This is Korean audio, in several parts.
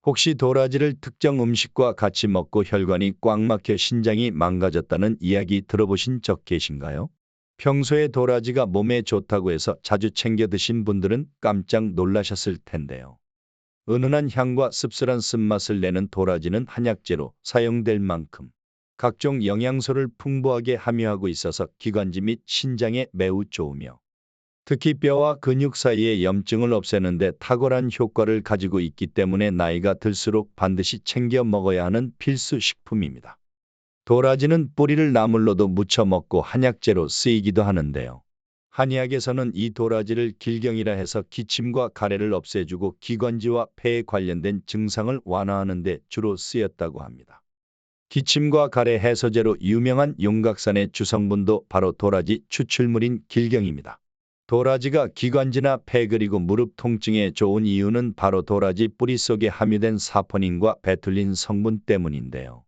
혹시 도라지를 특정 음식과 같이 먹고 혈관이 꽉 막혀 신장이 망가졌다는 이야기 들어보신 적 계신가요? 평소에 도라지가 몸에 좋다고 해서 자주 챙겨 드신 분들은 깜짝 놀라셨을 텐데요. 은은한 향과 씁쓸한 쓴맛을 내는 도라지는 한약재로 사용될 만큼 각종 영양소를 풍부하게 함유하고 있어서 기관지 및 신장에 매우 좋으며 특히 뼈와 근육 사이의 염증을 없애는 데 탁월한 효과를 가지고 있기 때문에 나이가 들수록 반드시 챙겨 먹어야 하는 필수 식품입니다. 도라지는 뿌리를 나물로도 무쳐 먹고 한약재로 쓰이기도 하는데요. 한의학에서는 이 도라지를 길경이라 해서 기침과 가래를 없애주고 기관지와 폐에 관련된 증상을 완화하는 데 주로 쓰였다고 합니다. 기침과 가래 해소제로 유명한 용각산의 주성분도 바로 도라지 추출물인 길경입니다. 도라지가 기관지나 폐 그리고 무릎 통증에 좋은 이유는 바로 도라지 뿌리 속에 함유된 사포닌과 베툴린 성분 때문인데요.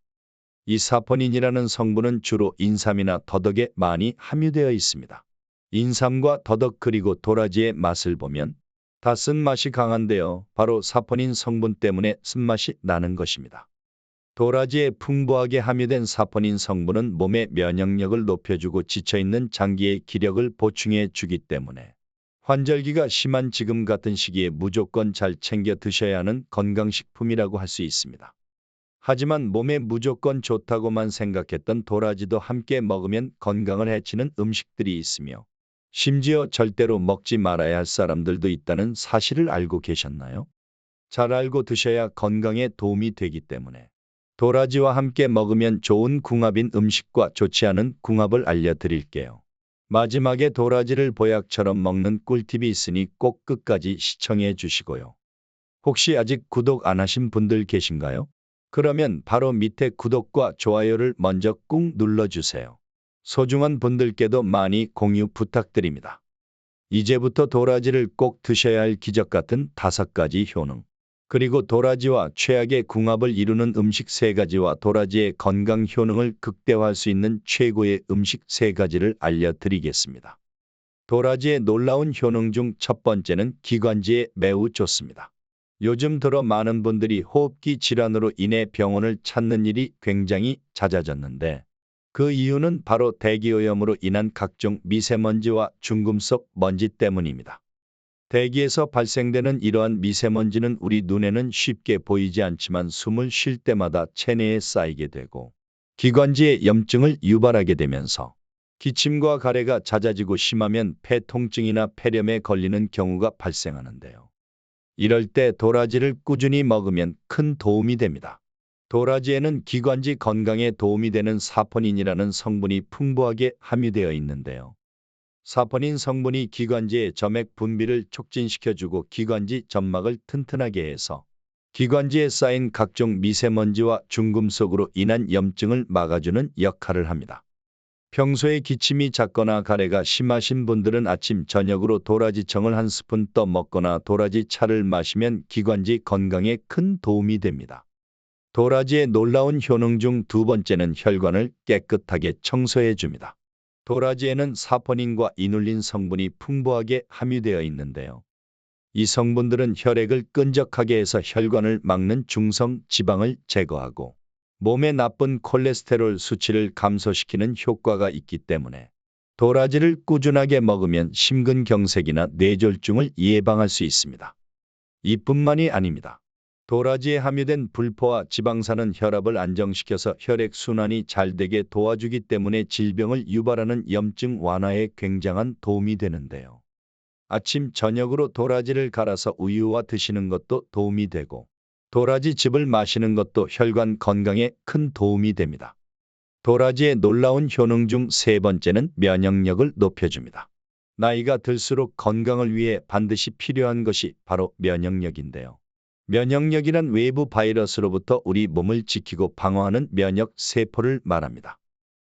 이 사포닌이라는 성분은 주로 인삼이나 더덕에 많이 함유되어 있습니다. 인삼과 더덕 그리고 도라지의 맛을 보면 다 쓴맛이 강한데요. 바로 사포닌 성분 때문에 쓴맛이 나는 것입니다. 도라지에 풍부하게 함유된 사포닌 성분은 몸의 면역력을 높여주고 지쳐있는 장기의 기력을 보충해 주기 때문에 환절기가 심한 지금 같은 시기에 무조건 잘 챙겨 드셔야 하는 건강식품이라고 할 수 있습니다. 하지만 몸에 무조건 좋다고만 생각했던 도라지도 함께 먹으면 건강을 해치는 음식들이 있으며 심지어 절대로 먹지 말아야 할 사람들도 있다는 사실을 알고 계셨나요? 잘 알고 드셔야 건강에 도움이 되기 때문에 도라지와 함께 먹으면 좋은 궁합인 음식과 좋지 않은 궁합을 알려드릴게요. 마지막에 도라지를 보약처럼 먹는 꿀팁이 있으니 꼭 끝까지 시청해 주시고요. 혹시 아직 구독 안 하신 분들 계신가요? 그러면 바로 밑에 구독과 좋아요를 먼저 꾹 눌러주세요. 소중한 분들께도 많이 공유 부탁드립니다. 이제부터 도라지를 꼭 드셔야 할 기적 같은 5가지 효능, 그리고 도라지와 최악의 궁합을 이루는 음식 3가지와 도라지의 건강 효능을 극대화할 수 있는 최고의 음식 3가지를 알려드리겠습니다. 도라지의 놀라운 효능 중 첫 번째는 기관지에 매우 좋습니다. 요즘 들어 많은 분들이 호흡기 질환으로 인해 병원을 찾는 일이 굉장히 잦아졌는데 그 이유는 바로 대기오염으로 인한 각종 미세먼지와 중금속 먼지 때문입니다. 대기에서 발생되는 이러한 미세먼지는 우리 눈에는 쉽게 보이지 않지만 숨을 쉴 때마다 체내에 쌓이게 되고 기관지에 염증을 유발하게 되면서 기침과 가래가 잦아지고 심하면 폐 통증이나 폐렴에 걸리는 경우가 발생하는데요. 이럴 때 도라지를 꾸준히 먹으면 큰 도움이 됩니다. 도라지에는 기관지 건강에 도움이 되는 사포닌이라는 성분이 풍부하게 함유되어 있는데요. 사포닌 성분이 기관지의 점액 분비를 촉진시켜주고 기관지 점막을 튼튼하게 해서 기관지에 쌓인 각종 미세먼지와 중금속으로 인한 염증을 막아주는 역할을 합니다. 평소에 기침이 잦거나 가래가 심하신 분들은 아침 저녁으로 도라지청을 한 스푼 떠 먹거나 도라지 차를 마시면 기관지 건강에 큰 도움이 됩니다. 도라지의 놀라운 효능 중 2번째는 혈관을 깨끗하게 청소해 줍니다. 도라지에는 사포닌과 이눌린 성분이 풍부하게 함유되어 있는데요. 이 성분들은 혈액을 끈적하게 해서 혈관을 막는 중성 지방을 제거하고 몸에 나쁜 콜레스테롤 수치를 감소시키는 효과가 있기 때문에 도라지를 꾸준하게 먹으면 심근경색이나 뇌졸중을 예방할 수 있습니다. 이뿐만이 아닙니다. 도라지에 함유된 불포화 지방산은 혈압을 안정시켜서 혈액순환이 잘 되게 도와주기 때문에 질병을 유발하는 염증 완화에 굉장한 도움이 되는데요. 아침 저녁으로 도라지를 갈아서 우유와 드시는 것도 도움이 되고 도라지즙을 마시는 것도 혈관 건강에 큰 도움이 됩니다. 도라지의 놀라운 효능 중 3번째는 면역력을 높여줍니다. 나이가 들수록 건강을 위해 반드시 필요한 것이 바로 면역력인데요. 면역력이란 외부 바이러스로부터 우리 몸을 지키고 방어하는 면역 세포를 말합니다.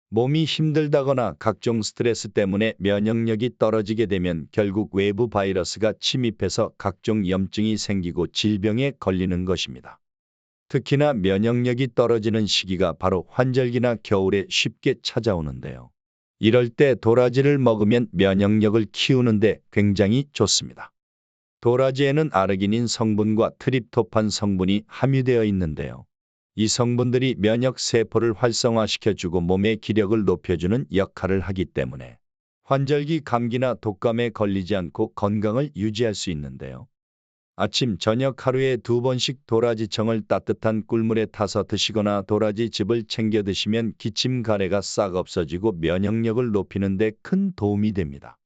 몸이 힘들다거나 각종 스트레스 때문에 면역력이 떨어지게 되면 결국 외부 바이러스가 침입해서 각종 염증이 생기고 질병에 걸리는 것입니다. 특히나 면역력이 떨어지는 시기가 바로 환절기나 겨울에 쉽게 찾아오는데요. 이럴 때 도라지를 먹으면 면역력을 키우는데 굉장히 좋습니다. 도라지에는 아르기닌 성분과 트립토판 성분이 함유되어 있는데요. 이 성분들이 면역 세포를 활성화시켜주고 몸의 기력을 높여주는 역할을 하기 때문에 환절기 감기나 독감에 걸리지 않고 건강을 유지할 수 있는데요. 아침, 저녁 하루에 2번씩 도라지청을 따뜻한 꿀물에 타서 드시거나 도라지즙을 챙겨 드시면 기침 가래가 싹 없어지고 면역력을 높이는 데 큰 도움이 됩니다.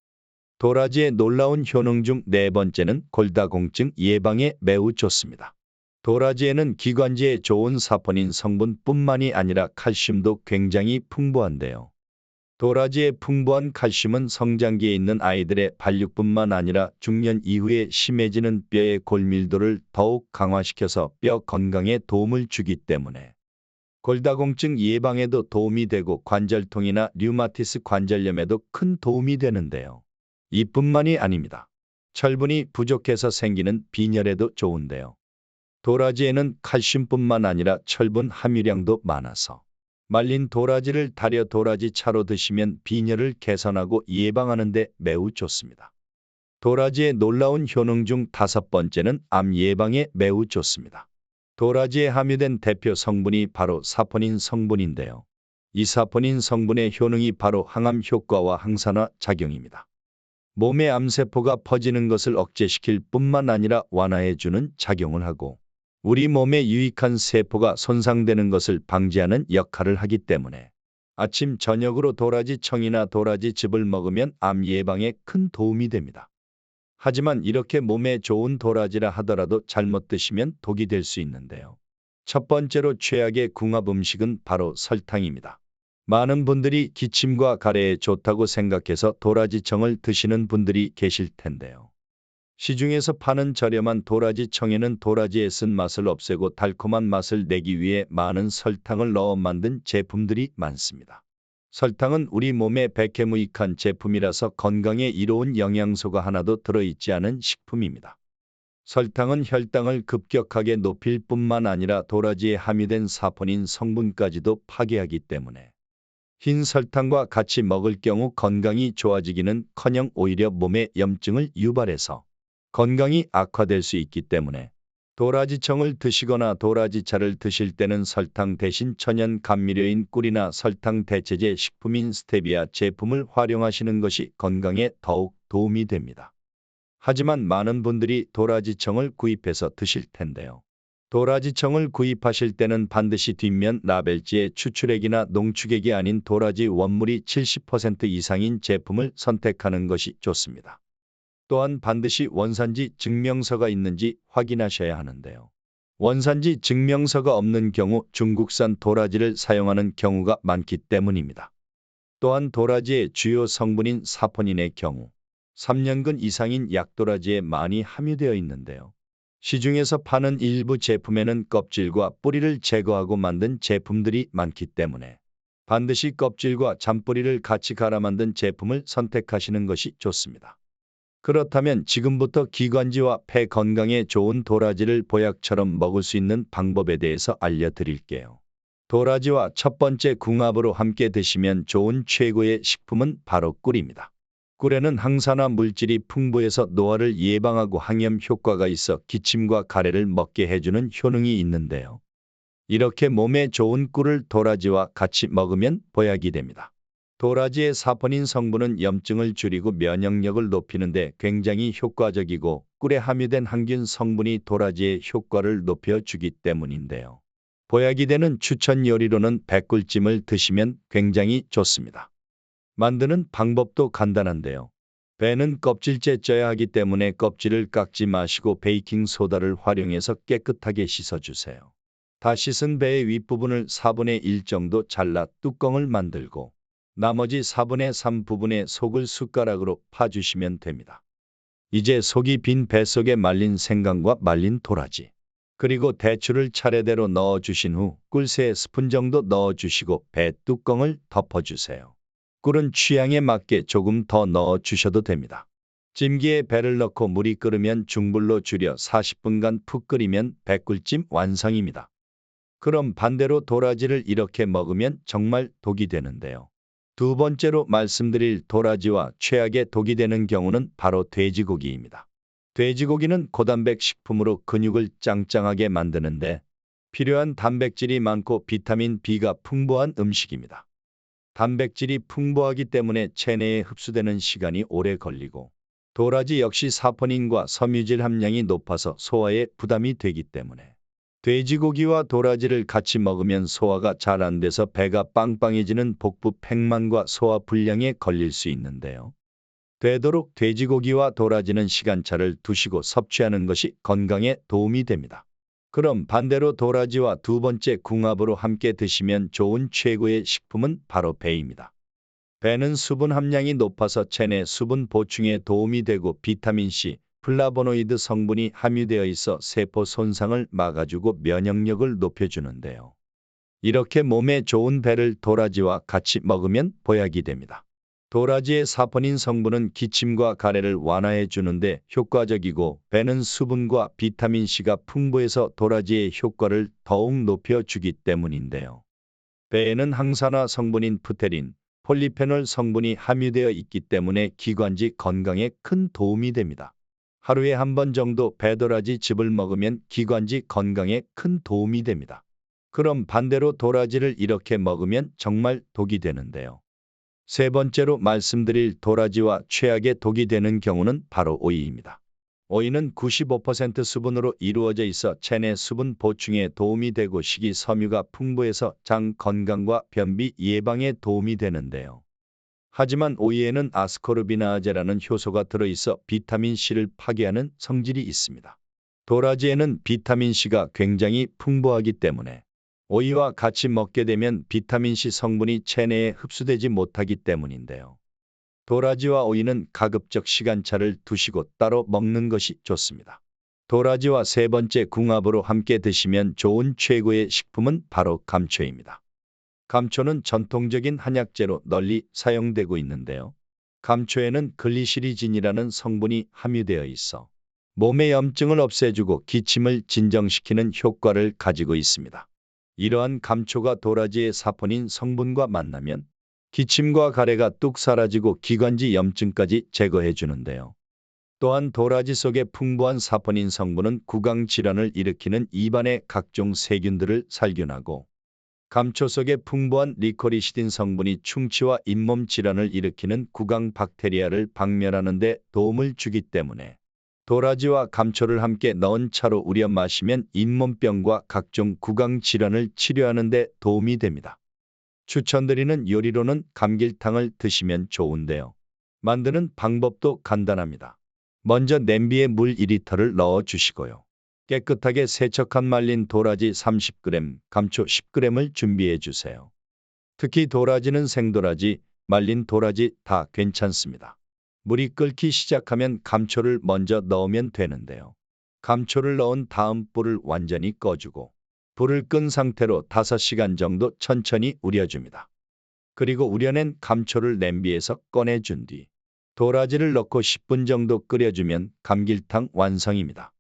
도라지의 놀라운 효능 중 네 번째는 골다공증 예방에 매우 좋습니다. 도라지에는 기관지에 좋은 사포닌 성분뿐만이 아니라 칼슘도 굉장히 풍부한데요. 도라지의 풍부한 칼슘은 성장기에 있는 아이들의 발육뿐만 아니라 중년 이후에 심해지는 뼈의 골밀도를 더욱 강화시켜서 뼈 건강에 도움을 주기 때문에 골다공증 예방에도 도움이 되고 관절통이나 류마티스 관절염에도 큰 도움이 되는데요. 이뿐만이 아닙니다. 철분이 부족해서 생기는 빈혈에도 좋은데요. 도라지에는 칼슘뿐만 아니라 철분 함유량도 많아서 말린 도라지를 달여 도라지 차로 드시면 빈혈을 개선하고 예방하는 데 매우 좋습니다. 도라지의 놀라운 효능 중 다섯 번째는 암 예방에 매우 좋습니다. 도라지에 함유된 대표 성분이 바로 사포닌 성분인데요. 이 사포닌 성분의 효능이 바로 항암 효과와 항산화 작용입니다. 몸의 암세포가 퍼지는 것을 억제시킬 뿐만 아니라 완화해주는 작용을 하고 우리 몸에 유익한 세포가 손상되는 것을 방지하는 역할을 하기 때문에 아침, 저녁으로 도라지청이나 도라지즙을 먹으면 암 예방에 큰 도움이 됩니다. 하지만 이렇게 몸에 좋은 도라지라 하더라도 잘못 드시면 독이 될 수 있는데요. 첫 번째로 최악의 궁합 음식은 바로 설탕입니다. 많은 분들이 기침과 가래에 좋다고 생각해서 도라지청을 드시는 분들이 계실 텐데요. 시중에서 파는 저렴한 도라지청에는 도라지의 쓴맛을 없애고 달콤한 맛을 내기 위해 많은 설탕을 넣어 만든 제품들이 많습니다. 설탕은 우리 몸에 백해무익한 제품이라서 건강에 이로운 영양소가 하나도 들어있지 않은 식품입니다. 설탕은 혈당을 급격하게 높일 뿐만 아니라 도라지에 함유된 사포닌 성분까지도 파괴하기 때문에 흰 설탕과 같이 먹을 경우 건강이 좋아지기는커녕 오히려 몸에 염증을 유발해서 건강이 악화될 수 있기 때문에 도라지청을 드시거나 도라지차를 드실 때는 설탕 대신 천연 감미료인 꿀이나 설탕 대체제 식품인 스테비아 제품을 활용하시는 것이 건강에 더욱 도움이 됩니다. 하지만 많은 분들이 도라지청을 구입해서 드실 텐데요. 도라지청을 구입하실 때는 반드시 뒷면 라벨지에 추출액이나 농축액이 아닌 도라지 원물이 70% 이상인 제품을 선택하는 것이 좋습니다. 또한 반드시 원산지 증명서가 있는지 확인하셔야 하는데요. 원산지 증명서가 없는 경우 중국산 도라지를 사용하는 경우가 많기 때문입니다. 또한 도라지의 주요 성분인 사포닌의 경우 3년근 이상인 약도라지에 많이 함유되어 있는데요. 시중에서 파는 일부 제품에는 껍질과 뿌리를 제거하고 만든 제품들이 많기 때문에 반드시 껍질과 잔뿌리를 같이 갈아 만든 제품을 선택하시는 것이 좋습니다. 그렇다면 지금부터 기관지와 폐 건강에 좋은 도라지를 보약처럼 먹을 수 있는 방법에 대해서 알려드릴게요. 도라지와 첫 번째 궁합으로 함께 드시면 좋은 최고의 식품은 바로 꿀입니다. 꿀에는 항산화 물질이 풍부해서 노화를 예방하고 항염 효과가 있어 기침과 가래를 먹게 해주는 효능이 있는데요. 이렇게 몸에 좋은 꿀을 도라지와 같이 먹으면 보약이 됩니다. 도라지의 사포닌 성분은 염증을 줄이고 면역력을 높이는 데 굉장히 효과적이고 꿀에 함유된 항균 성분이 도라지의 효과를 높여주기 때문인데요. 보약이 되는 추천 요리로는 백꿀찜을 드시면 굉장히 좋습니다. 만드는 방법도 간단한데요. 배는 껍질째 쪄야 하기 때문에 껍질을 깎지 마시고 베이킹소다를 활용해서 깨끗하게 씻어주세요. 다 씻은 배의 윗부분을 4분의 1 정도 잘라 뚜껑을 만들고 나머지 4분의 3 부분의 속을 숟가락으로 파주시면 됩니다. 이제 속이 빈 배 속에 말린 생강과 말린 도라지, 그리고 대추를 차례대로 넣어주신 후 꿀 3스푼 정도 넣어주시고 배 뚜껑을 덮어주세요. 꿀은 취향에 맞게 조금 더 넣어주셔도 됩니다. 찜기에 배를 넣고 물이 끓으면 중불로 줄여 40분간 푹 끓이면 백꿀찜 완성입니다. 그럼 반대로 도라지를 이렇게 먹으면 정말 독이 되는데요. 두 번째로 말씀드릴 도라지와 최악의 독이 되는 경우는 바로 돼지고기입니다. 돼지고기는 고단백 식품으로 근육을 짱짱하게 만드는데 필요한 단백질이 많고 비타민 B가 풍부한 음식입니다. 단백질이 풍부하기 때문에 체내에 흡수되는 시간이 오래 걸리고 도라지 역시 사포닌과 섬유질 함량이 높아서 소화에 부담이 되기 때문에 돼지고기와 도라지를 같이 먹으면 소화가 잘 안 돼서 배가 빵빵해지는 복부 팽만과 소화 불량에 걸릴 수 있는데요. 되도록 돼지고기와 도라지는 시간차를 두시고 섭취하는 것이 건강에 도움이 됩니다. 그럼 반대로 도라지와 두 번째 궁합으로 함께 드시면 좋은 최고의 식품은 바로 배입니다. 배는 수분 함량이 높아서 체내 수분 보충에 도움이 되고 비타민C, 플라보노이드 성분이 함유되어 있어 세포 손상을 막아주고 면역력을 높여주는데요. 이렇게 몸에 좋은 배를 도라지와 같이 먹으면 보약이 됩니다. 도라지의 사포닌 성분은 기침과 가래를 완화해 주는데 효과적이고 배는 수분과 비타민C가 풍부해서 도라지의 효과를 더욱 높여주기 때문인데요. 배에는 항산화 성분인 프테린, 폴리페놀 성분이 함유되어 있기 때문에 기관지 건강에 큰 도움이 됩니다. 하루에 한 번 정도 배도라지 즙을 먹으면 기관지 건강에 큰 도움이 됩니다. 그럼 반대로 도라지를 이렇게 먹으면 정말 독이 되는데요. 세 번째로 말씀드릴 도라지와 최악의 독이 되는 경우는 바로 오이입니다. 오이는 95% 수분으로 이루어져 있어 체내 수분 보충에 도움이 되고 식이섬유가 풍부해서 장 건강과 변비 예방에 도움이 되는데요. 하지만 오이에는 아스코르비나아제라는 효소가 들어있어 비타민C를 파괴하는 성질이 있습니다. 도라지에는 비타민C가 굉장히 풍부하기 때문에 오이와 같이 먹게 되면 비타민C 성분이 체내에 흡수되지 못하기 때문인데요. 도라지와 오이는 가급적 시간차를 두시고 따로 먹는 것이 좋습니다. 도라지와 세 번째 궁합으로 함께 드시면 좋은 최고의 식품은 바로 감초입니다. 감초는 전통적인 한약재로 널리 사용되고 있는데요. 감초에는 글리시리진이라는 성분이 함유되어 있어 몸의 염증을 없애주고 기침을 진정시키는 효과를 가지고 있습니다. 이러한 감초가 도라지의 사포닌 성분과 만나면 기침과 가래가 뚝 사라지고 기관지 염증까지 제거해 주는데요. 또한 도라지 속에 풍부한 사포닌 성분은 구강 질환을 일으키는 입안의 각종 세균들을 살균하고 감초 속에 풍부한 리코리시딘 성분이 충치와 잇몸 질환을 일으키는 구강 박테리아를 박멸하는 데 도움을 주기 때문에 도라지와 감초를 함께 넣은 차로 우려 마시면 잇몸병과 각종 구강 질환을 치료하는 데 도움이 됩니다. 추천드리는 요리로는 감길탕을 드시면 좋은데요. 만드는 방법도 간단합니다. 먼저 냄비에 물 2리터를 넣어 주시고요. 깨끗하게 세척한 말린 도라지 30g, 감초 10g을 준비해 주세요. 특히 도라지는 생도라지, 말린 도라지 다 괜찮습니다. 물이 끓기 시작하면 감초를 먼저 넣으면 되는데요. 감초를 넣은 다음 불을 완전히 꺼주고 불을 끈 상태로 5시간 정도 천천히 우려줍니다. 그리고 우려낸 감초를 냄비에서 꺼내준 뒤 도라지를 넣고 10분 정도 끓여주면 감길탕 완성입니다.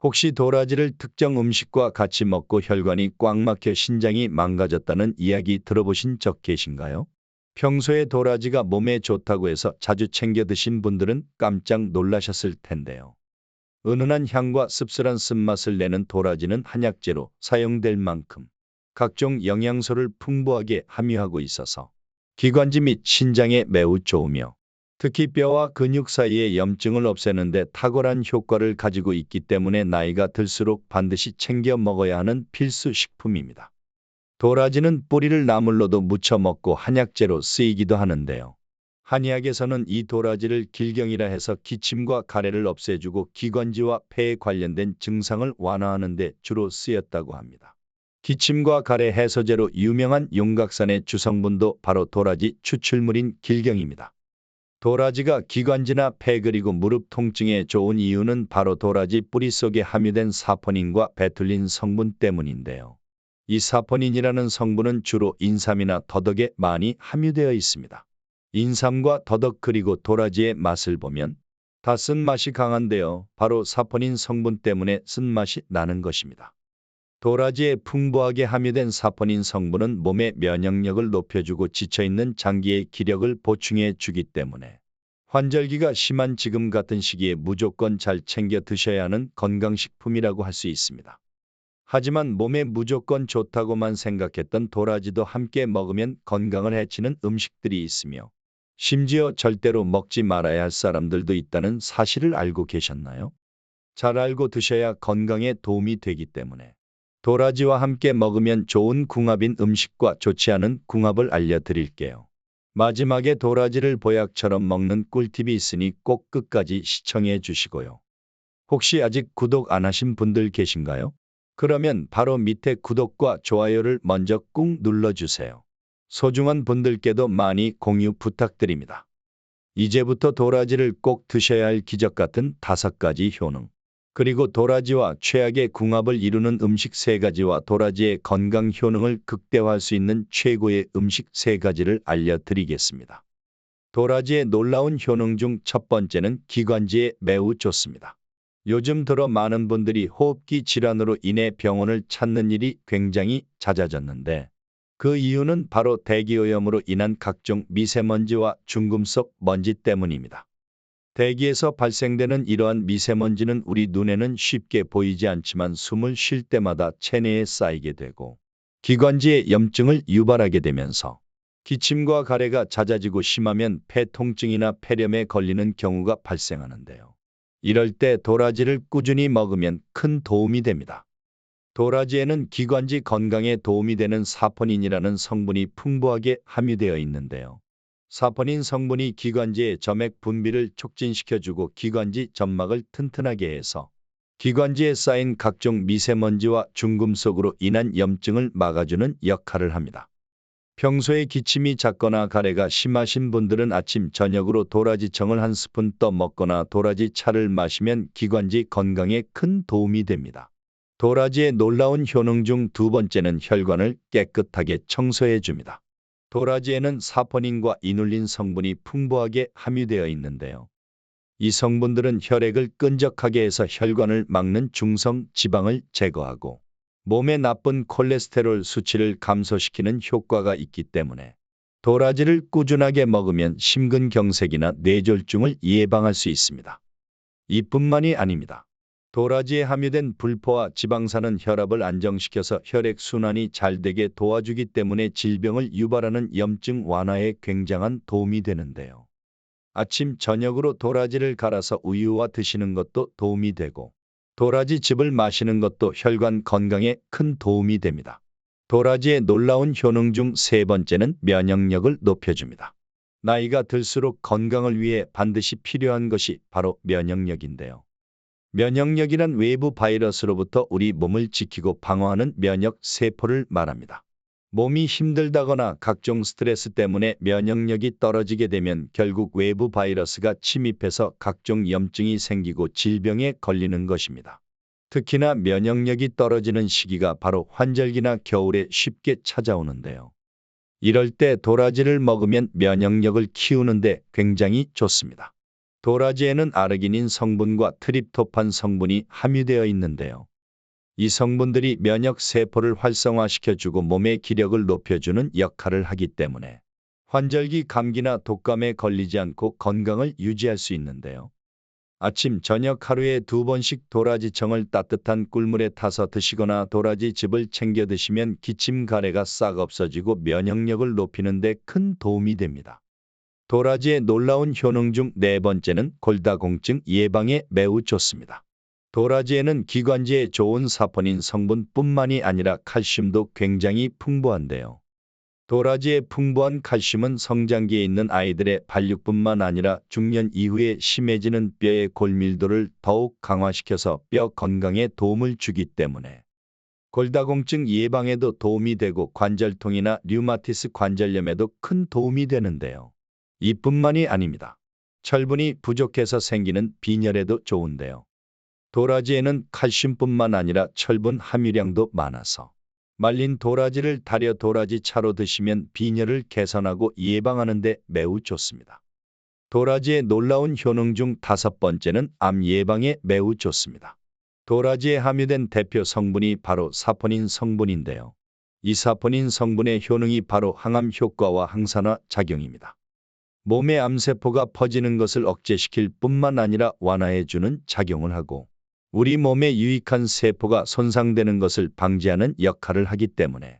혹시 도라지를 특정 음식과 같이 먹고 혈관이 꽉 막혀 신장이 망가졌다는 이야기 들어보신 적 계신가요? 평소에 도라지가 몸에 좋다고 해서 자주 챙겨 드신 분들은 깜짝 놀라셨을 텐데요. 은은한 향과 씁쓸한 쓴맛을 내는 도라지는 한약재로 사용될 만큼 각종 영양소를 풍부하게 함유하고 있어서 기관지 및 신장에 매우 좋으며 특히 뼈와 근육 사이의 염증을 없애는 데 탁월한 효과를 가지고 있기 때문에 나이가 들수록 반드시 챙겨 먹어야 하는 필수 식품입니다. 도라지는 뿌리를 나물로도 무쳐 먹고 한약재로 쓰이기도 하는데요. 한의학에서는 이 도라지를 길경이라 해서 기침과 가래를 없애주고 기관지와 폐에 관련된 증상을 완화하는 데 주로 쓰였다고 합니다. 기침과 가래 해소제로 유명한 용각산의 주성분도 바로 도라지 추출물인 길경입니다. 도라지가 기관지나 폐 그리고 무릎 통증에 좋은 이유는 바로 도라지 뿌리 속에 함유된 사포닌과 베툴린 성분 때문인데요. 이 사포닌이라는 성분은 주로 인삼이나 더덕에 많이 함유되어 있습니다. 인삼과 더덕 그리고 도라지의 맛을 보면 다 쓴맛이 강한데요. 바로 사포닌 성분 때문에 쓴맛이 나는 것입니다. 도라지에 풍부하게 함유된 사포닌 성분은 몸의 면역력을 높여주고 지쳐있는 장기의 기력을 보충해 주기 때문에 환절기가 심한 지금 같은 시기에 무조건 잘 챙겨 드셔야 하는 건강식품이라고 할 수 있습니다. 하지만 몸에 무조건 좋다고만 생각했던 도라지도 함께 먹으면 건강을 해치는 음식들이 있으며 심지어 절대로 먹지 말아야 할 사람들도 있다는 사실을 알고 계셨나요? 잘 알고 드셔야 건강에 도움이 되기 때문에 도라지와 함께 먹으면 좋은 궁합인 음식과 좋지 않은 궁합을 알려드릴게요. 마지막에 도라지를 보약처럼 먹는 꿀팁이 있으니 꼭 끝까지 시청해 주시고요. 혹시 아직 구독 안 하신 분들 계신가요? 그러면 바로 밑에 구독과 좋아요를 먼저 꾹 눌러주세요. 소중한 분들께도 많이 공유 부탁드립니다. 이제부터 도라지를 꼭 드셔야 할 기적 같은 5가지 효능, 그리고 도라지와 최악의 궁합을 이루는 음식 3가지와 도라지의 건강 효능을 극대화할 수 있는 최고의 음식 3가지를 알려드리겠습니다. 도라지의 놀라운 효능 중 첫 번째는 기관지에 매우 좋습니다. 요즘 들어 많은 분들이 호흡기 질환으로 인해 병원을 찾는 일이 굉장히 잦아졌는데 그 이유는 바로 대기오염으로 인한 각종 미세먼지와 중금속 먼지 때문입니다. 대기에서 발생되는 이러한 미세먼지는 우리 눈에는 쉽게 보이지 않지만 숨을 쉴 때마다 체내에 쌓이게 되고 기관지에 염증을 유발하게 되면서 기침과 가래가 잦아지고 심하면 폐 통증이나 폐렴에 걸리는 경우가 발생하는데요. 이럴 때 도라지를 꾸준히 먹으면 큰 도움이 됩니다. 도라지에는 기관지 건강에 도움이 되는 사포닌이라는 성분이 풍부하게 함유되어 있는데요. 사포닌 성분이 기관지의 점액 분비를 촉진시켜주고 기관지 점막을 튼튼하게 해서 기관지에 쌓인 각종 미세먼지와 중금속으로 인한 염증을 막아주는 역할을 합니다. 평소에 기침이 잦거나 가래가 심하신 분들은 아침 저녁으로 도라지청을 한 스푼 떠 먹거나 도라지 차를 마시면 기관지 건강에 큰 도움이 됩니다. 도라지의 놀라운 효능 중 2번째는 혈관을 깨끗하게 청소해 줍니다. 도라지에는 사포닌과 이눌린 성분이 풍부하게 함유되어 있는데요. 이 성분들은 혈액을 끈적하게 해서 혈관을 막는 중성 지방을 제거하고 몸에 나쁜 콜레스테롤 수치를 감소시키는 효과가 있기 때문에 도라지를 꾸준하게 먹으면 심근경색이나 뇌졸중을 예방할 수 있습니다. 이뿐만이 아닙니다. 도라지에 함유된 불포화 지방산은 혈압을 안정시켜서 혈액순환이 잘 되게 도와주기 때문에 질병을 유발하는 염증 완화에 굉장한 도움이 되는데요. 아침 저녁으로 도라지를 갈아서 우유와 드시는 것도 도움이 되고 도라지즙을 마시는 것도 혈관 건강에 큰 도움이 됩니다. 도라지의 놀라운 효능 중 3번째는 면역력을 높여줍니다. 나이가 들수록 건강을 위해 반드시 필요한 것이 바로 면역력인데요. 면역력이란 외부 바이러스로부터 우리 몸을 지키고 방어하는 면역 세포를 말합니다. 몸이 힘들다거나 각종 스트레스 때문에 면역력이 떨어지게 되면 결국 외부 바이러스가 침입해서 각종 염증이 생기고 질병에 걸리는 것입니다. 특히나 면역력이 떨어지는 시기가 바로 환절기나 겨울에 쉽게 찾아오는데요. 이럴 때 도라지를 먹으면 면역력을 키우는데 굉장히 좋습니다. 도라지에는 아르기닌 성분과 트립토판 성분이 함유되어 있는데요. 이 성분들이 면역 세포를 활성화시켜주고 몸의 기력을 높여주는 역할을 하기 때문에 환절기 감기나 독감에 걸리지 않고 건강을 유지할 수 있는데요. 아침, 저녁 하루에 2번씩 도라지청을 따뜻한 꿀물에 타서 드시거나 도라지즙을 챙겨 드시면 기침, 가래가 싹 없어지고 면역력을 높이는 데 큰 도움이 됩니다. 도라지의 놀라운 효능 중 4번째는 골다공증 예방에 매우 좋습니다. 도라지에는 기관지에 좋은 사포닌 성분뿐만이 아니라 칼슘도 굉장히 풍부한데요. 도라지의 풍부한 칼슘은 성장기에 있는 아이들의 발육뿐만 아니라 중년 이후에 심해지는 뼈의 골밀도를 더욱 강화시켜서 뼈 건강에 도움을 주기 때문에 골다공증 예방에도 도움이 되고 관절통이나 류마티스 관절염에도 큰 도움이 되는데요. 이뿐만이 아닙니다. 철분이 부족해서 생기는 빈혈에도 좋은데요. 도라지에는 칼슘뿐만 아니라 철분 함유량도 많아서 말린 도라지를 달여 도라지 차로 드시면 빈혈을 개선하고 예방하는 데 매우 좋습니다. 도라지의 놀라운 효능 중 5번째는 암 예방에 매우 좋습니다. 도라지에 함유된 대표 성분이 바로 사포닌 성분인데요. 이 사포닌 성분의 효능이 바로 항암 효과와 항산화 작용입니다. 몸의 암세포가 퍼지는 것을 억제시킬 뿐만 아니라 완화해주는 작용을 하고 우리 몸에 유익한 세포가 손상되는 것을 방지하는 역할을 하기 때문에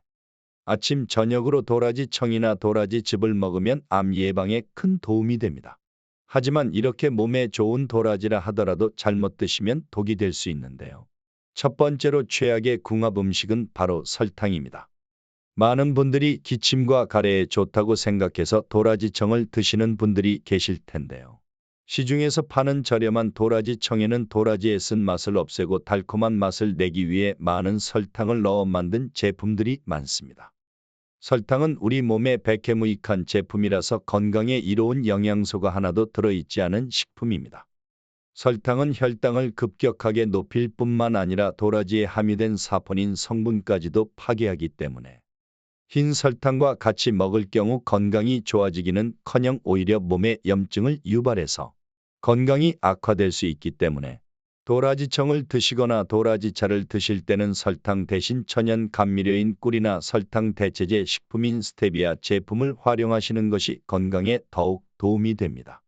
아침 저녁으로 도라지청이나 도라지즙을 먹으면 암 예방에 큰 도움이 됩니다. 하지만 이렇게 몸에 좋은 도라지라 하더라도 잘못 드시면 독이 될 수 있는데요. 첫 번째로 최악의 궁합 음식은 바로 설탕입니다. 많은 분들이 기침과 가래에 좋다고 생각해서 도라지청을 드시는 분들이 계실 텐데요. 시중에서 파는 저렴한 도라지청에는 도라지의 쓴맛을 없애고 달콤한 맛을 내기 위해 많은 설탕을 넣어 만든 제품들이 많습니다. 설탕은 우리 몸에 백해무익한 제품이라서 건강에 이로운 영양소가 하나도 들어있지 않은 식품입니다. 설탕은 혈당을 급격하게 높일 뿐만 아니라 도라지에 함유된 사포닌 성분까지도 파괴하기 때문에 흰 설탕과 같이 먹을 경우 건강이 좋아지기는커녕 오히려 몸에 염증을 유발해서 건강이 악화될 수 있기 때문에 도라지청을 드시거나 도라지차를 드실 때는 설탕 대신 천연 감미료인 꿀이나 설탕 대체제 식품인 스테비아 제품을 활용하시는 것이 건강에 더욱 도움이 됩니다.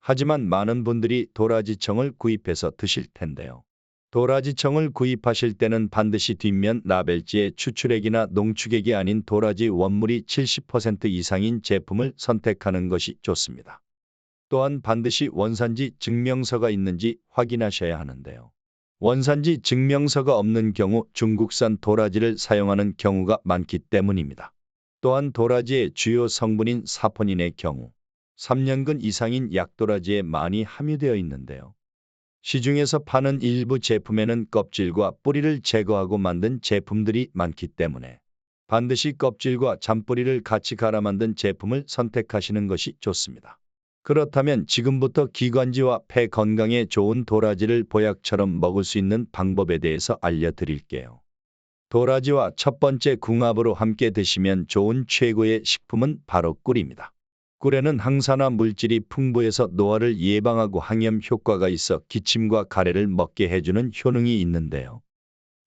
하지만 많은 분들이 도라지청을 구입해서 드실 텐데요. 도라지청을 구입하실 때는 반드시 뒷면 라벨지에 추출액이나 농축액이 아닌 도라지 원물이 70% 이상인 제품을 선택하는 것이 좋습니다. 또한 반드시 원산지 증명서가 있는지 확인하셔야 하는데요. 원산지 증명서가 없는 경우 중국산 도라지를 사용하는 경우가 많기 때문입니다. 또한 도라지의 주요 성분인 사포닌의 경우 3년근 이상인 약도라지에 많이 함유되어 있는데요. 시중에서 파는 일부 제품에는 껍질과 뿌리를 제거하고 만든 제품들이 많기 때문에 반드시 껍질과 잔뿌리를 같이 갈아 만든 제품을 선택하시는 것이 좋습니다. 그렇다면 지금부터 기관지와 폐 건강에 좋은 도라지를 보약처럼 먹을 수 있는 방법에 대해서 알려드릴게요. 도라지와 첫 번째 궁합으로 함께 드시면 좋은 최고의 식품은 바로 꿀입니다. 꿀에는 항산화 물질이 풍부해서 노화를 예방하고 항염 효과가 있어 기침과 가래를 먹게 해주는 효능이 있는데요.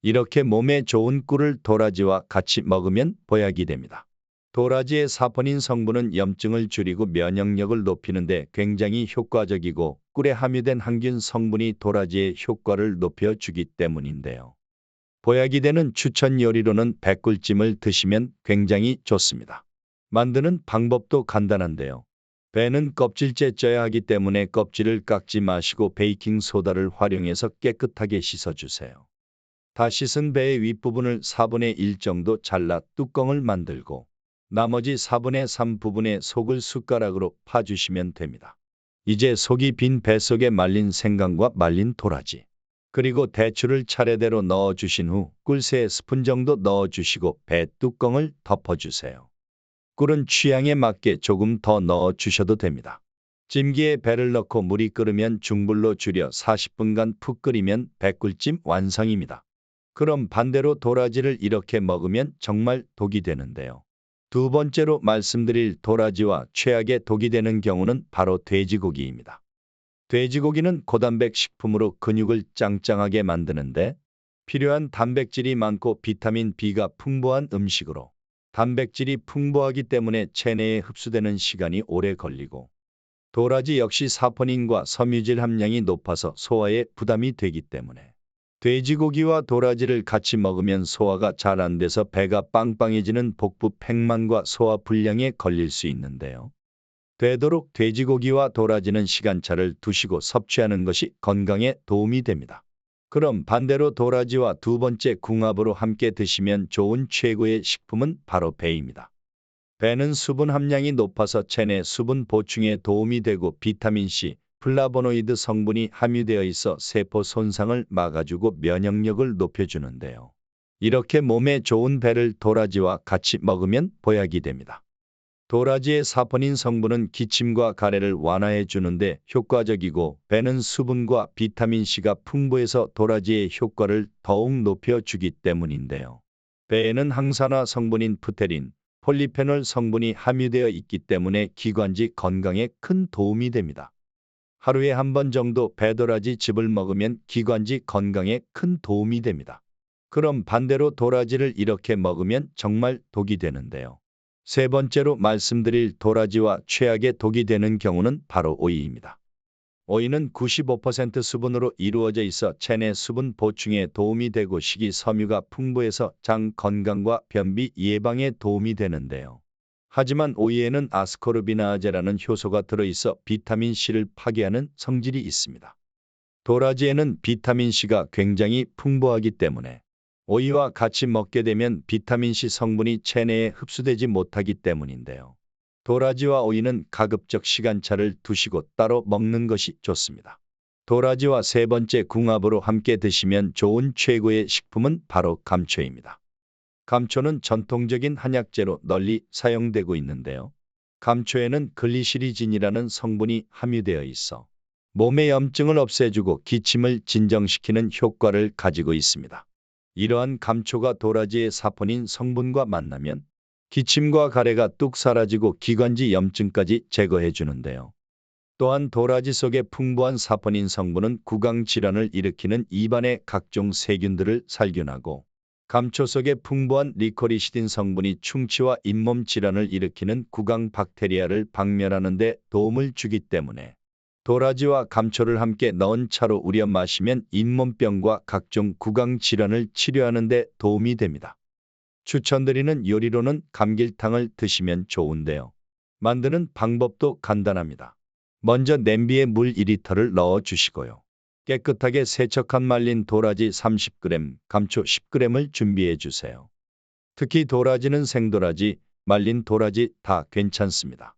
이렇게 몸에 좋은 꿀을 도라지와 같이 먹으면 보약이 됩니다. 도라지의 사포닌 성분은 염증을 줄이고 면역력을 높이는 데 굉장히 효과적이고 꿀에 함유된 항균 성분이 도라지의 효과를 높여주기 때문인데요. 보약이 되는 추천 요리로는 백꿀찜을 드시면 굉장히 좋습니다. 만드는 방법도 간단한데요. 배는 껍질째 쪄야 하기 때문에 껍질을 깎지 마시고 베이킹소다를 활용해서 깨끗하게 씻어주세요. 다 씻은 배의 윗부분을 4분의 1 정도 잘라 뚜껑을 만들고 나머지 4분의 3 부분의 속을 숟가락으로 파주시면 됩니다. 이제 속이 빈 배 속에 말린 생강과 말린 도라지, 그리고 대추를 차례대로 넣어주신 후 꿀 3스푼 정도 넣어주시고 배 뚜껑을 덮어주세요. 꿀은 취향에 맞게 조금 더 넣어주셔도 됩니다. 찜기에 배를 넣고 물이 끓으면 중불로 줄여 40분간 푹 끓이면 백꿀찜 완성입니다. 그럼 반대로 도라지를 이렇게 먹으면 정말 독이 되는데요. 두 번째로 말씀드릴 도라지와 최악의 독이 되는 경우는 바로 돼지고기입니다. 돼지고기는 고단백 식품으로 근육을 짱짱하게 만드는데 필요한 단백질이 많고 비타민 B가 풍부한 음식으로 단백질이 풍부하기 때문에 체내에 흡수되는 시간이 오래 걸리고 도라지 역시 사포닌과 섬유질 함량이 높아서 소화에 부담이 되기 때문에 돼지고기와 도라지를 같이 먹으면 소화가 잘 안 돼서 배가 빵빵해지는 복부 팽만과 소화 불량에 걸릴 수 있는데요. 되도록 돼지고기와 도라지는 시간차를 두시고 섭취하는 것이 건강에 도움이 됩니다. 그럼 반대로 도라지와 두 번째 궁합으로 함께 드시면 좋은 최고의 식품은 바로 배입니다. 배는 수분 함량이 높아서 체내 수분 보충에 도움이 되고 비타민C, 플라보노이드 성분이 함유되어 있어 세포 손상을 막아주고 면역력을 높여주는데요. 이렇게 몸에 좋은 배를 도라지와 같이 먹으면 보약이 됩니다. 도라지의 사포닌 성분은 기침과 가래를 완화해 주는데 효과적이고 배는 수분과 비타민C가 풍부해서 도라지의 효과를 더욱 높여주기 때문인데요. 배에는 항산화 성분인 프테린, 폴리페놀 성분이 함유되어 있기 때문에 기관지 건강에 큰 도움이 됩니다. 하루에 한 번 정도 배도라지 즙을 먹으면 기관지 건강에 큰 도움이 됩니다. 그럼 반대로 도라지를 이렇게 먹으면 정말 독이 되는데요. 세 번째로 말씀드릴 도라지와 최악의 독이 되는 경우는 바로 오이입니다. 오이는 95% 수분으로 이루어져 있어 체내 수분 보충에 도움이 되고 식이섬유가 풍부해서 장 건강과 변비 예방에 도움이 되는데요. 하지만 오이에는 아스코르비나아제라는 효소가 들어있어 비타민C를 파괴하는 성질이 있습니다. 도라지에는 비타민C가 굉장히 풍부하기 때문에 오이와 같이 먹게 되면 비타민C 성분이 체내에 흡수되지 못하기 때문인데요. 도라지와 오이는 가급적 시간차를 두시고 따로 먹는 것이 좋습니다. 도라지와 세 번째 궁합으로 함께 드시면 좋은 최고의 식품은 바로 감초입니다. 감초는 전통적인 한약재로 널리 사용되고 있는데요. 감초에는 글리시리진이라는 성분이 함유되어 있어 몸의 염증을 없애주고 기침을 진정시키는 효과를 가지고 있습니다. 이러한 감초가 도라지의 사포닌 성분과 만나면 기침과 가래가 뚝 사라지고 기관지 염증까지 제거해 주는데요. 또한 도라지 속의 풍부한 사포닌 성분은 구강 질환을 일으키는 입안의 각종 세균들을 살균하고 감초 속의 풍부한 리코리시딘 성분이 충치와 잇몸 질환을 일으키는 구강 박테리아를 박멸하는 데 도움을 주기 때문에 도라지와 감초를 함께 넣은 차로 우려 마시면 잇몸병과 각종 구강 질환을 치료하는 데 도움이 됩니다. 추천드리는 요리로는 감길탕을 드시면 좋은데요. 만드는 방법도 간단합니다. 먼저 냄비에 물 2리터를 넣어 주시고요. 깨끗하게 세척한 말린 도라지 30g, 감초 10g을 준비해 주세요. 특히 도라지는 생도라지, 말린 도라지 다 괜찮습니다.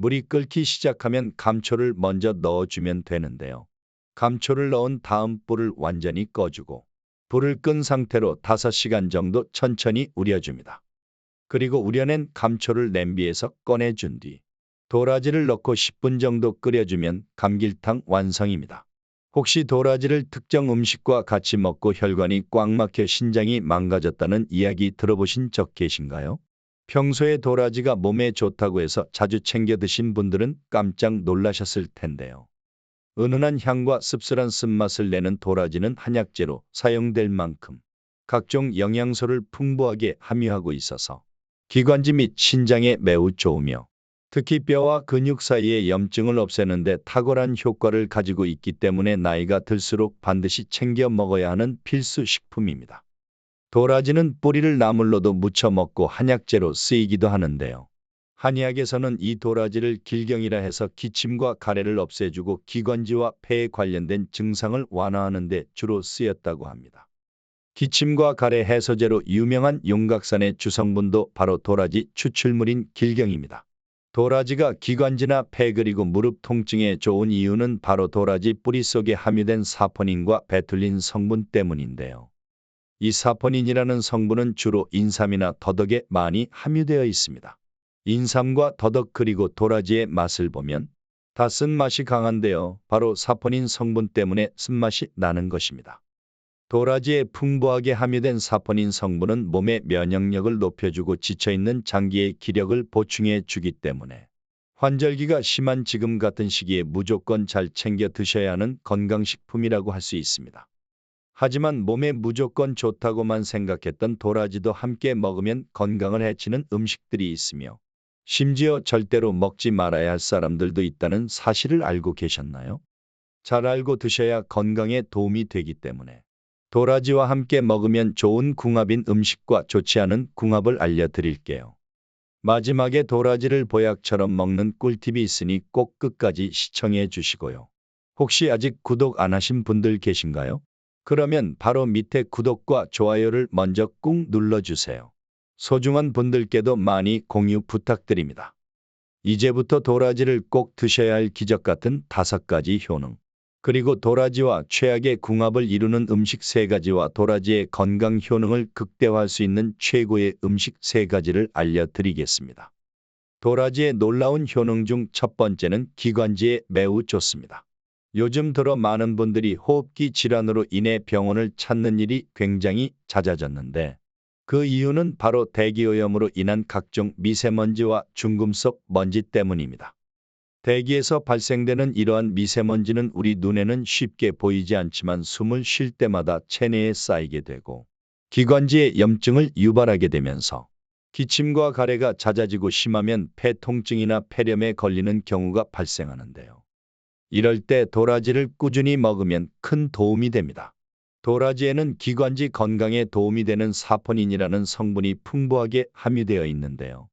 물이 끓기 시작하면 감초를 먼저 넣어주면 되는데요. 감초를 넣은 다음 불을 완전히 꺼주고 불을 끈 상태로 5시간 정도 천천히 우려줍니다. 그리고 우려낸 감초를 냄비에서 꺼내준 뒤 도라지를 넣고 10분 정도 끓여주면 감길탕 완성입니다. 혹시 도라지를 특정 음식과 같이 먹고 혈관이 꽉 막혀 신장이 망가졌다는 이야기 들어보신 적 계신가요? 평소에 도라지가 몸에 좋다고 해서 자주 챙겨 드신 분들은 깜짝 놀라셨을 텐데요. 은은한 향과 씁쓸한 쓴맛을 내는 도라지는 한약재로 사용될 만큼 각종 영양소를 풍부하게 함유하고 있어서 기관지 및 신장에 매우 좋으며 특히 뼈와 근육 사이의 염증을 없애는 데 탁월한 효과를 가지고 있기 때문에 나이가 들수록 반드시 챙겨 먹어야 하는 필수 식품입니다. 도라지는 뿌리를 나물로도 무쳐 먹고 한약재로 쓰이기도 하는데요. 한의학에서는 이 도라지를 길경이라 해서 기침과 가래를 없애주고 기관지와 폐에 관련된 증상을 완화하는 데 주로 쓰였다고 합니다. 기침과 가래 해소제로 유명한 용각산의 주성분도 바로 도라지 추출물인 길경입니다. 도라지가 기관지나 폐 그리고 무릎 통증에 좋은 이유는 바로 도라지 뿌리 속에 함유된 사포닌과 베툴린 성분 때문인데요. 이 사포닌이라는 성분은 주로 인삼이나 더덕에 많이 함유되어 있습니다. 인삼과 더덕 그리고 도라지의 맛을 보면 다 쓴맛이 강한데요. 바로 사포닌 성분 때문에 쓴맛이 나는 것입니다. 도라지에 풍부하게 함유된 사포닌 성분은 몸의 면역력을 높여주고 지쳐있는 장기의 기력을 보충해 주기 때문에 환절기가 심한 지금 같은 시기에 무조건 잘 챙겨 드셔야 하는 건강식품이라고 할 수 있습니다. 하지만 몸에 무조건 좋다고만 생각했던 도라지도 함께 먹으면 건강을 해치는 음식들이 있으며 심지어 절대로 먹지 말아야 할 사람들도 있다는 사실을 알고 계셨나요? 잘 알고 드셔야 건강에 도움이 되기 때문에 도라지와 함께 먹으면 좋은 궁합인 음식과 좋지 않은 궁합을 알려드릴게요. 마지막에 도라지를 보약처럼 먹는 꿀팁이 있으니 꼭 끝까지 시청해 주시고요. 혹시 아직 구독 안 하신 분들 계신가요? 그러면 바로 밑에 구독과 좋아요를 먼저 꾹 눌러주세요. 소중한 분들께도 많이 공유 부탁드립니다. 이제부터 도라지를 꼭 드셔야 할 기적 같은 5가지 효능, 그리고 도라지와 최악의 궁합을 이루는 음식 3가지와 도라지의 건강 효능을 극대화할 수 있는 최고의 음식 3가지를 알려드리겠습니다. 도라지의 놀라운 효능 중 첫 번째는 기관지에 매우 좋습니다. 요즘 들어 많은 분들이 호흡기 질환으로 인해 병원을 찾는 일이 굉장히 잦아졌는데 그 이유는 바로 대기오염으로 인한 각종 미세먼지와 중금속 먼지 때문입니다. 대기에서 발생되는 이러한 미세먼지는 우리 눈에는 쉽게 보이지 않지만 숨을 쉴 때마다 체내에 쌓이게 되고 기관지에 염증을 유발하게 되면서 기침과 가래가 잦아지고 심하면 폐 통증이나 폐렴에 걸리는 경우가 발생하는데요. 이럴 때 도라지를 꾸준히 먹으면 큰 도움이 됩니다. 도라지에는 기관지 건강에 도움이 되는 사포닌이라는 성분이 풍부하게 함유되어 있는데요.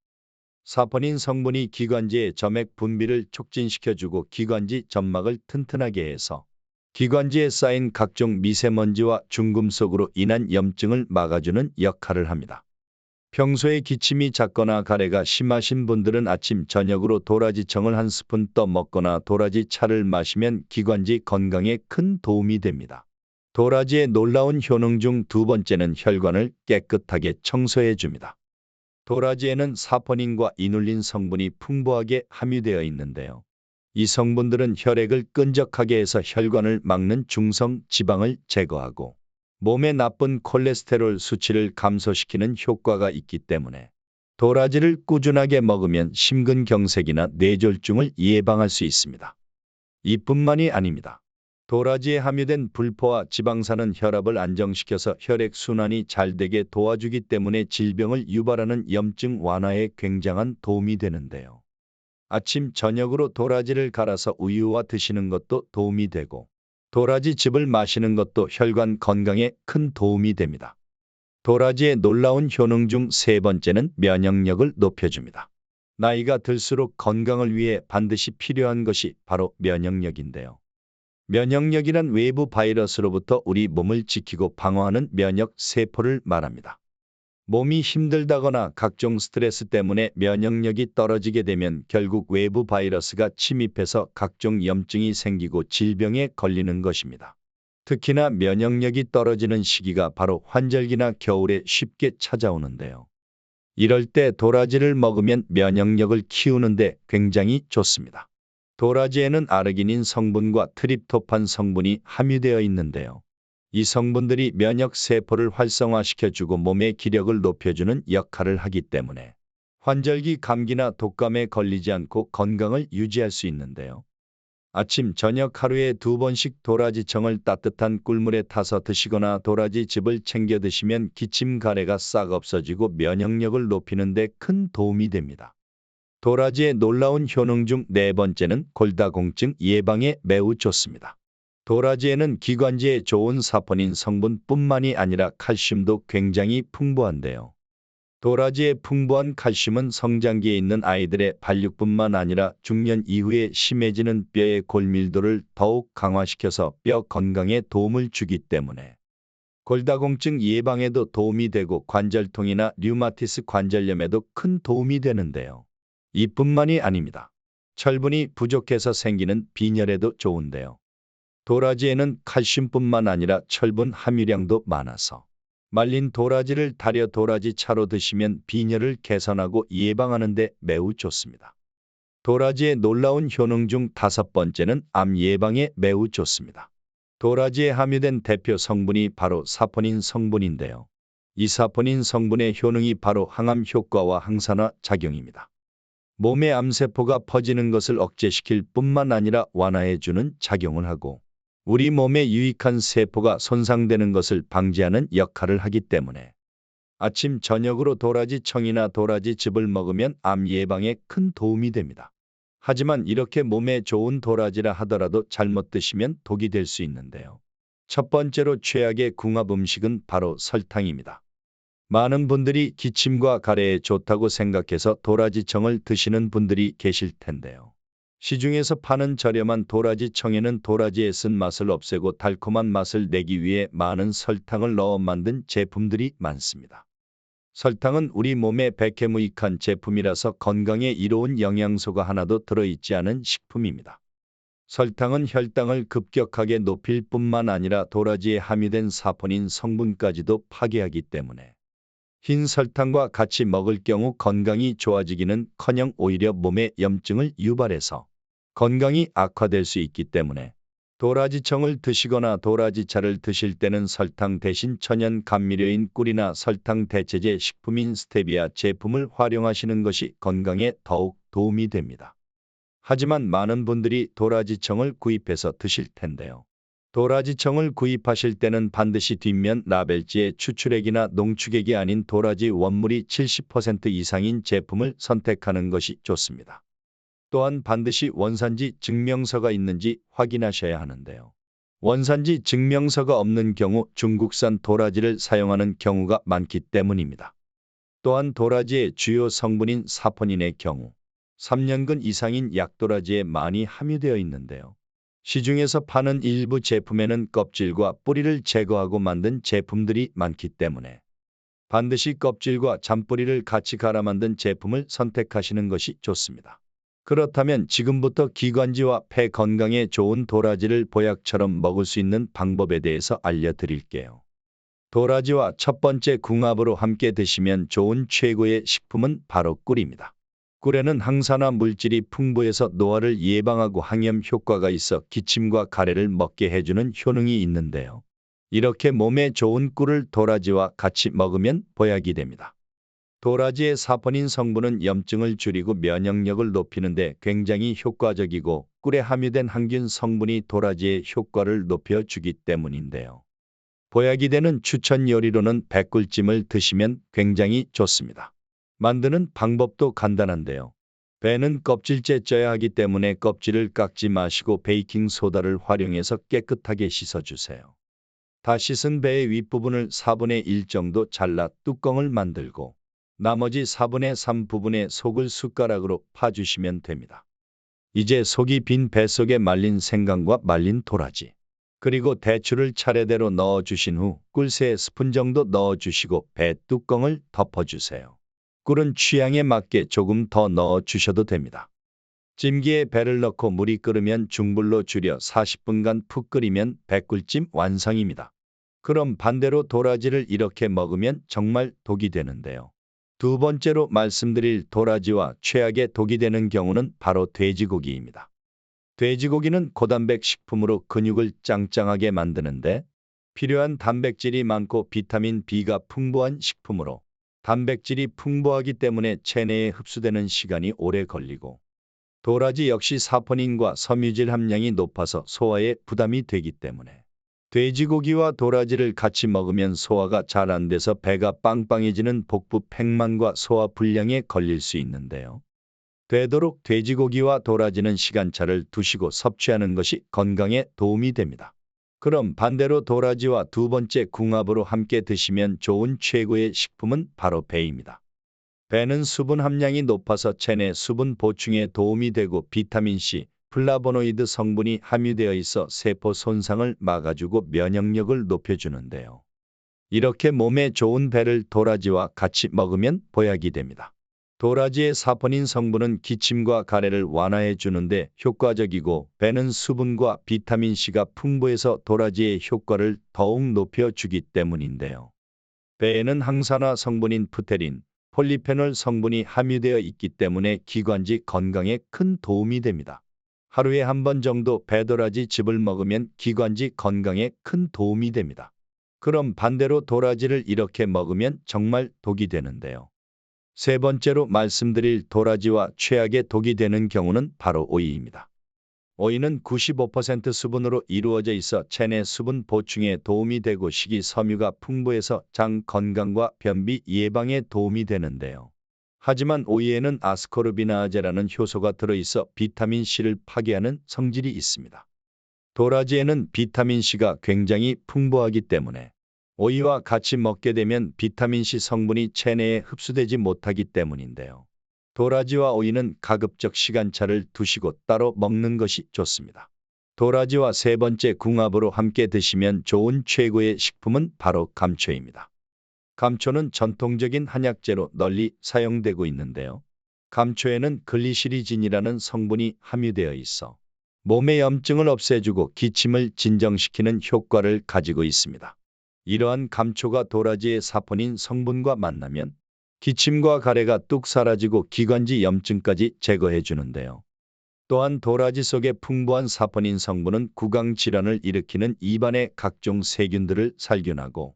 사포닌 성분이 기관지의 점액 분비를 촉진시켜주고 기관지 점막을 튼튼하게 해서 기관지에 쌓인 각종 미세먼지와 중금속으로 인한 염증을 막아주는 역할을 합니다. 평소에 기침이 잦거나 가래가 심하신 분들은 아침 저녁으로 도라지청을 한 스푼 떠 먹거나 도라지 차를 마시면 기관지 건강에 큰 도움이 됩니다. 도라지의 놀라운 효능 중 두 번째는 혈관을 깨끗하게 청소해 줍니다. 도라지에는 사포닌과 이눌린 성분이 풍부하게 함유되어 있는데요. 이 성분들은 혈액을 끈적하게 해서 혈관을 막는 중성 지방을 제거하고 몸에 나쁜 콜레스테롤 수치를 감소시키는 효과가 있기 때문에 도라지를 꾸준하게 먹으면 심근경색이나 뇌졸중을 예방할 수 있습니다. 이뿐만이 아닙니다. 도라지에 함유된 불포화 지방산은 혈압을 안정시켜서 혈액순환이 잘 되게 도와주기 때문에 질병을 유발하는 염증 완화에 굉장한 도움이 되는데요. 아침 저녁으로 도라지를 갈아서 우유와 드시는 것도 도움이 되고 도라지즙을 마시는 것도 혈관 건강에 큰 도움이 됩니다. 도라지의 놀라운 효능 중 세 번째는 면역력을 높여줍니다. 나이가 들수록 건강을 위해 반드시 필요한 것이 바로 면역력인데요. 면역력이란 외부 바이러스로부터 우리 몸을 지키고 방어하는 면역 세포를 말합니다. 몸이 힘들다거나 각종 스트레스 때문에 면역력이 떨어지게 되면 결국 외부 바이러스가 침입해서 각종 염증이 생기고 질병에 걸리는 것입니다. 특히나 면역력이 떨어지는 시기가 바로 환절기나 겨울에 쉽게 찾아오는데요. 이럴 때 도라지를 먹으면 면역력을 키우는데 굉장히 좋습니다. 도라지에는 아르기닌 성분과 트립토판 성분이 함유되어 있는데요. 이 성분들이 면역 세포를 활성화시켜주고 몸의 기력을 높여주는 역할을 하기 때문에 환절기 감기나 독감에 걸리지 않고 건강을 유지할 수 있는데요. 아침, 저녁 하루에 2번씩 도라지청을 따뜻한 꿀물에 타서 드시거나 도라지즙을 챙겨 드시면 기침, 가래가 싹 없어지고 면역력을 높이는 데 큰 도움이 됩니다. 도라지의 놀라운 효능 중 네 번째는 골다공증 예방에 매우 좋습니다. 도라지에는 기관지에 좋은 사포닌 성분뿐만이 아니라 칼슘도 굉장히 풍부한데요. 도라지의 풍부한 칼슘은 성장기에 있는 아이들의 발육뿐만 아니라 중년 이후에 심해지는 뼈의 골밀도를 더욱 강화시켜서 뼈 건강에 도움을 주기 때문에 골다공증 예방에도 도움이 되고 관절통이나 류마티스 관절염에도 큰 도움이 되는데요. 이뿐만이 아닙니다. 철분이 부족해서 생기는 빈혈에도 좋은데요. 도라지에는 칼슘뿐만 아니라 철분 함유량도 많아서 말린 도라지를 달여 도라지 차로 드시면 빈혈을 개선하고 예방하는 데 매우 좋습니다. 도라지의 놀라운 효능 중 다섯 번째는 암 예방에 매우 좋습니다. 도라지에 함유된 대표 성분이 바로 사포닌 성분인데요. 이 사포닌 성분의 효능이 바로 항암 효과와 항산화 작용입니다. 몸의 암세포가 퍼지는 것을 억제시킬 뿐만 아니라 완화해주는 작용을 하고 우리 몸에 유익한 세포가 손상되는 것을 방지하는 역할을 하기 때문에 아침 저녁으로 도라지청이나 도라지즙을 먹으면 암 예방에 큰 도움이 됩니다. 하지만 이렇게 몸에 좋은 도라지라 하더라도 잘못 드시면 독이 될 수 있는데요. 첫 번째로 최악의 궁합 음식은 바로 설탕입니다. 많은 분들이 기침과 가래에 좋다고 생각해서 도라지청을 드시는 분들이 계실 텐데요. 시중에서 파는 저렴한 도라지청에는 도라지의 쓴맛을 없애고 달콤한 맛을 내기 위해 많은 설탕을 넣어 만든 제품들이 많습니다. 설탕은 우리 몸에 백해무익한 제품이라서 건강에 이로운 영양소가 하나도 들어있지 않은 식품입니다. 설탕은 혈당을 급격하게 높일 뿐만 아니라 도라지에 함유된 사포닌 성분까지도 파괴하기 때문에 흰 설탕과 같이 먹을 경우 건강이 좋아지기는커녕 오히려 몸에 염증을 유발해서 건강이 악화될 수 있기 때문에 도라지청을 드시거나 도라지차를 드실 때는 설탕 대신 천연 감미료인 꿀이나 설탕 대체제 식품인 스테비아 제품을 활용하시는 것이 건강에 더욱 도움이 됩니다. 하지만 많은 분들이 도라지청을 구입해서 드실 텐데요. 도라지청을 구입하실 때는 반드시 뒷면 라벨지에 추출액이나 농축액이 아닌 도라지 원물이 70% 이상인 제품을 선택하는 것이 좋습니다. 또한 반드시 원산지 증명서가 있는지 확인하셔야 하는데요. 원산지 증명서가 없는 경우 중국산 도라지를 사용하는 경우가 많기 때문입니다. 또한 도라지의 주요 성분인 사포닌의 경우 3년근 이상인 약도라지에 많이 함유되어 있는데요. 시중에서 파는 일부 제품에는 껍질과 뿌리를 제거하고 만든 제품들이 많기 때문에 반드시 껍질과 잔뿌리를 같이 갈아 만든 제품을 선택하시는 것이 좋습니다. 그렇다면 지금부터 기관지와 폐 건강에 좋은 도라지를 보약처럼 먹을 수 있는 방법에 대해서 알려드릴게요. 도라지와 첫 번째 궁합으로 함께 드시면 좋은 최고의 식품은 바로 꿀입니다. 꿀에는 항산화 물질이 풍부해서 노화를 예방하고 항염 효과가 있어 기침과 가래를 먹게 해주는 효능이 있는데요. 이렇게 몸에 좋은 꿀을 도라지와 같이 먹으면 보약이 됩니다. 도라지의 사포닌 성분은 염증을 줄이고 면역력을 높이는 데 굉장히 효과적이고 꿀에 함유된 항균 성분이 도라지의 효과를 높여주기 때문인데요. 보약이 되는 추천 요리로는 백꿀찜을 드시면 굉장히 좋습니다. 만드는 방법도 간단한데요. 배는 껍질째 쪄야 하기 때문에 껍질을 깎지 마시고 베이킹소다를 활용해서 깨끗하게 씻어주세요. 다 씻은 배의 윗부분을 4분의 1 정도 잘라 뚜껑을 만들고 나머지 4분의 3 부분에 속을 숟가락으로 파주시면 됩니다. 이제 속이 빈 배 속에 말린 생강과 말린 도라지, 그리고 대추를 차례대로 넣어주신 후 꿀 3스푼 정도 넣어주시고 배 뚜껑을 덮어주세요. 꿀은 취향에 맞게 조금 더 넣어주셔도 됩니다. 찜기에 배를 넣고 물이 끓으면 중불로 줄여 40분간 푹 끓이면 백꿀찜 완성입니다. 그럼 반대로 도라지를 이렇게 먹으면 정말 독이 되는데요. 두 번째로 말씀드릴 도라지와 최악의 독이 되는 경우는 바로 돼지고기입니다. 돼지고기는 고단백 식품으로 근육을 짱짱하게 만드는데 필요한 단백질이 많고 비타민 B가 풍부한 식품으로 단백질이 풍부하기 때문에 체내에 흡수되는 시간이 오래 걸리고 도라지 역시 사포닌과 섬유질 함량이 높아서 소화에 부담이 되기 때문에 돼지고기와 도라지를 같이 먹으면 소화가 잘 안 돼서 배가 빵빵해지는 복부 팽만과 소화 불량에 걸릴 수 있는데요. 되도록 돼지고기와 도라지는 시간차를 두시고 섭취하는 것이 건강에 도움이 됩니다. 그럼 반대로 도라지와 두 번째 궁합으로 함께 드시면 좋은 최고의 식품은 바로 배입니다. 배는 수분 함량이 높아서 체내 수분 보충에 도움이 되고 비타민C, 플라보노이드 성분이 함유되어 있어 세포 손상을 막아주고 면역력을 높여주는데요. 이렇게 몸에 좋은 배를 도라지와 같이 먹으면 보약이 됩니다. 도라지의 사포닌 성분은 기침과 가래를 완화해 주는데 효과적이고 배는 수분과 비타민C가 풍부해서 도라지의 효과를 더욱 높여주기 때문인데요. 배에는 항산화 성분인 프테린, 폴리페놀 성분이 함유되어 있기 때문에 기관지 건강에 큰 도움이 됩니다. 하루에 한 번 정도 배도라지 즙을 먹으면 기관지 건강에 큰 도움이 됩니다. 그럼 반대로 도라지를 이렇게 먹으면 정말 독이 되는데요. 세 번째로 말씀드릴 도라지와 최악의 독이 되는 경우는 바로 오이입니다. 오이는 95% 수분으로 이루어져 있어 체내 수분 보충에 도움이 되고 식이섬유가 풍부해서 장 건강과 변비 예방에 도움이 되는데요. 하지만 오이에는 아스코르비나아제라는 효소가 들어있어 비타민C를 파괴하는 성질이 있습니다. 도라지에는 비타민C가 굉장히 풍부하기 때문에 오이와 같이 먹게 되면 비타민C 성분이 체내에 흡수되지 못하기 때문인데요. 도라지와 오이는 가급적 시간차를 두시고 따로 먹는 것이 좋습니다. 도라지와 세 번째 궁합으로 함께 드시면 좋은 최고의 식품은 바로 감초입니다. 감초는 전통적인 한약재로 널리 사용되고 있는데요. 감초에는 글리시리진이라는 성분이 함유되어 있어 몸의 염증을 없애주고 기침을 진정시키는 효과를 가지고 있습니다. 이러한 감초가 도라지의 사포닌 성분과 만나면 기침과 가래가 뚝 사라지고 기관지 염증까지 제거해 주는데요. 또한 도라지 속에 풍부한 사포닌 성분은 구강 질환을 일으키는 입안의 각종 세균들을 살균하고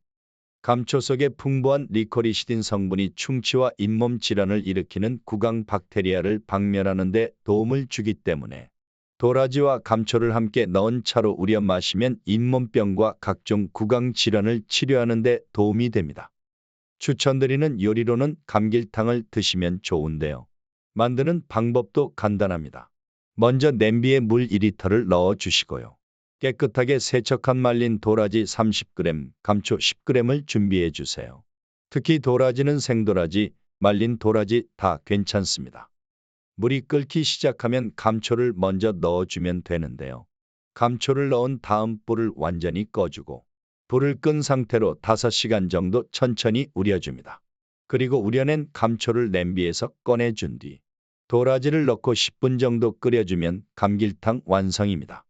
감초 속에 풍부한 리코리시딘 성분이 충치와 잇몸 질환을 일으키는 구강 박테리아를 박멸하는 데 도움을 주기 때문에 도라지와 감초를 함께 넣은 차로 우려 마시면 잇몸병과 각종 구강 질환을 치료하는 데 도움이 됩니다. 추천드리는 요리로는 감길탕을 드시면 좋은데요. 만드는 방법도 간단합니다. 먼저 냄비에 물 2리터를 넣어 주시고요. 깨끗하게 세척한 말린 도라지 30g, 감초 10g을 준비해 주세요. 특히 도라지는 생도라지, 말린 도라지 다 괜찮습니다. 물이 끓기 시작하면 감초를 먼저 넣어주면 되는데요. 감초를 넣은 다음 불을 완전히 꺼주고 불을 끈 상태로 5시간 정도 천천히 우려줍니다. 그리고 우려낸 감초를 냄비에서 꺼내준 뒤 도라지를 넣고 10분 정도 끓여주면 감길탕 완성입니다.